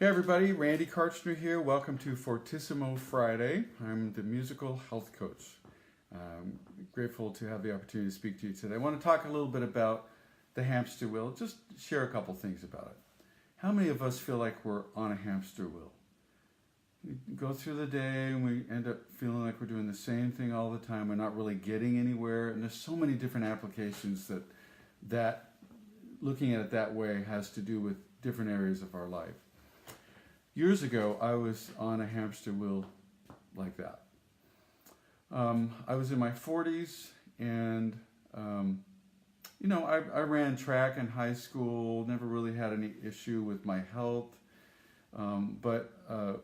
Hey everybody, Randy Karchner here. Welcome to Fortissimo Friday. I'm the musical health coach. I'm grateful to have the opportunity to speak to you today. I want to talk a little bit about the hamster wheel, just share a couple things about it. How many of us feel like we're on a hamster wheel? We go through the day and we end up feeling like we're doing the same thing all the time. We're not really getting anywhere, and there's so many different applications that looking at it that way has to do with different areas of our life. Years ago, I was on a hamster wheel like that. I was in my 40s, and I ran track in high school, never really had any issue with my health. But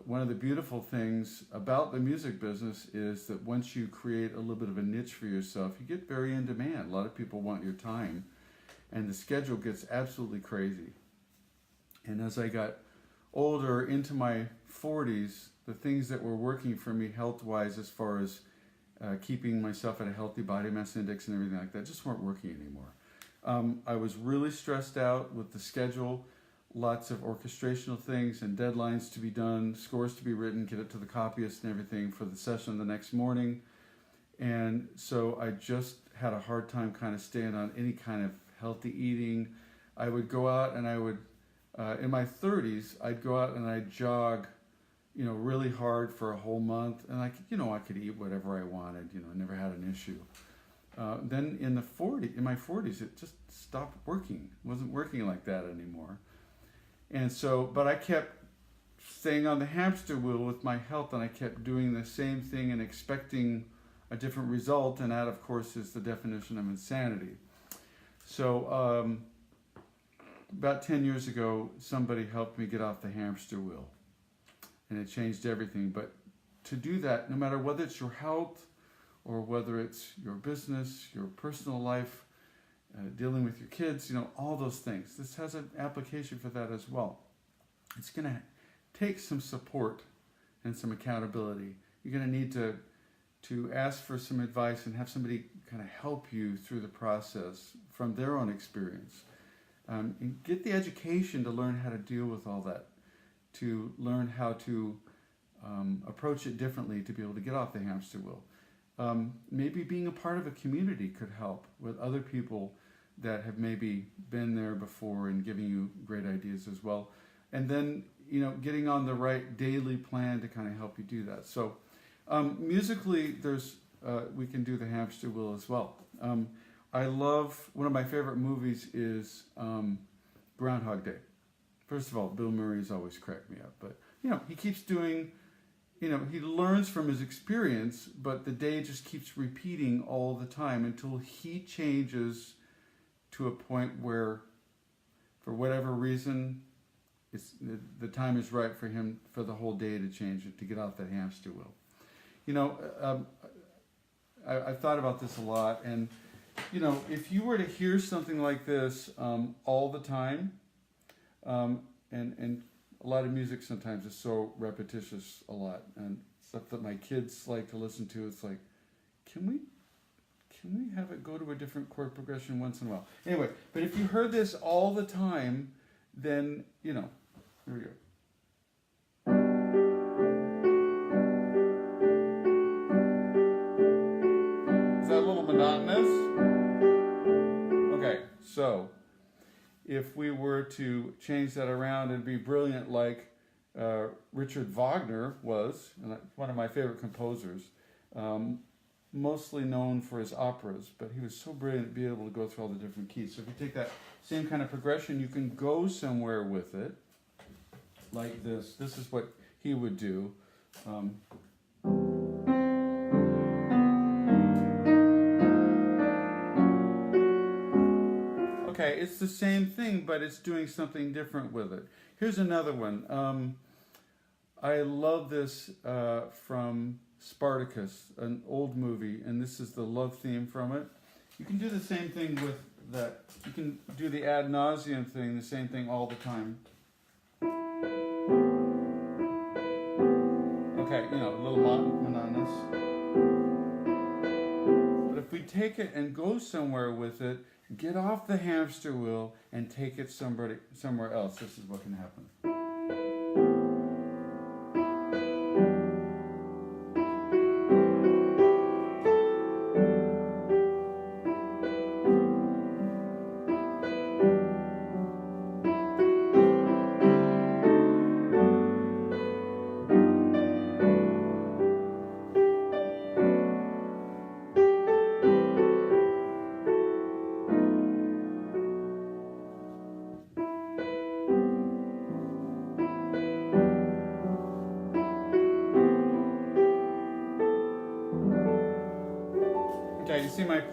one of the beautiful things about the music business is that once you create a little bit of a niche for yourself, you get very in demand. A lot of people want your time, and the schedule gets absolutely crazy. And as I got older, into my 40s, the things that were working for me health-wise as far as keeping myself at a healthy body mass index and everything like that just weren't working anymore. I was really stressed out with the schedule, lots of orchestrational things and deadlines to be done, scores to be written, get it to the copyist and everything for the session the next morning. And so I just had a hard time kind of staying on any kind of healthy eating. I would go out and I would in my 30s, I'd go out and I'd jog, really hard for a whole month, and I could eat whatever I wanted. I never had an issue. Then in my 40s, it just stopped working. It wasn't working like that anymore. And so, but I kept staying on the hamster wheel with my health, and I kept doing the same thing and expecting a different result, and that, of course, is the definition of insanity. So, about 10 years ago, somebody helped me get off the hamster wheel, and it changed everything. But to do that, no matter whether it's your health or whether it's your business, your personal life, dealing with your kids, all those things, this has an application for that as well. It's going to take some support and some accountability. You're going to need to ask for some advice and have somebody kind of help you through the process from their own experience. And get the education to learn how to deal with all that, to learn how to approach it differently, to be able to get off the hamster wheel. Maybe being a part of a community could help with other people that have maybe been there before and giving you great ideas as well. And then, getting on the right daily plan to kind of help you do that. So musically, we can do the hamster wheel as well. I love, one of my favorite movies is Groundhog Day. First of all, Bill Murray's always cracked me up, but he keeps doing, he learns from his experience, but the day just keeps repeating all the time until he changes to a point where, for whatever reason, the time is right for him, for the whole day to change it, to get off that hamster wheel. I've thought about this a lot, and if you were to hear something like this all the time, and a lot of music sometimes is so repetitious a lot, and stuff that my kids like to listen to, it's like, can we have it go to a different chord progression once in a while? Anyway, but if you heard this all the time, then, here we go. Is that a little monotonous? Okay, so if we were to change that around and be brilliant like Richard Wagner was, and one of my favorite composers, mostly known for his operas, but he was so brilliant at being able to go through all the different keys. So if you take that same kind of progression, you can go somewhere with it, like this. This is what he would do. Okay, it's the same thing, but it's doing something different with it. Here's another one. I love this from Spartacus, an old movie, and this is the love theme from it. You can do the same thing with that. You can do the ad nauseum thing, the same thing all the time. Okay, a little monotonous. But if we take it and go somewhere with it, get off the hamster wheel and take it somewhere else, this is what can happen.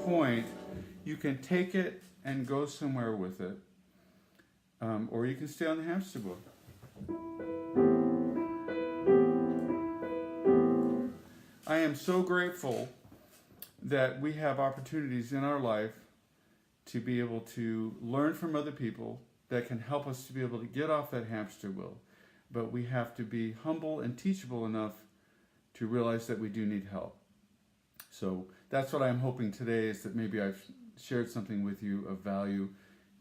point, you can take it and go somewhere with it, or you can stay on the hamster wheel. I am so grateful that we have opportunities in our life to be able to learn from other people that can help us to be able to get off that hamster wheel. But we have to be humble and teachable enough to realize that we do need help. So that's what I'm hoping today, is that maybe I've shared something with you of value.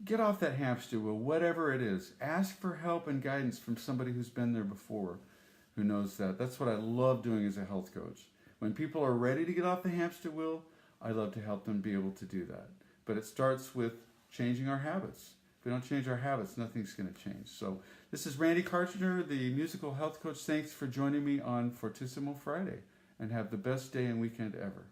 Get off that hamster wheel, whatever it is. Ask for help and guidance from somebody who's been there before, who knows that. That's what I love doing as a health coach. When people are ready to get off the hamster wheel, I love to help them be able to do that. But it starts with changing our habits. If we don't change our habits, nothing's going to change. So this is Randy Karchner, the musical health coach. Thanks for joining me on Fortissimo Friday, and have the best day and weekend ever.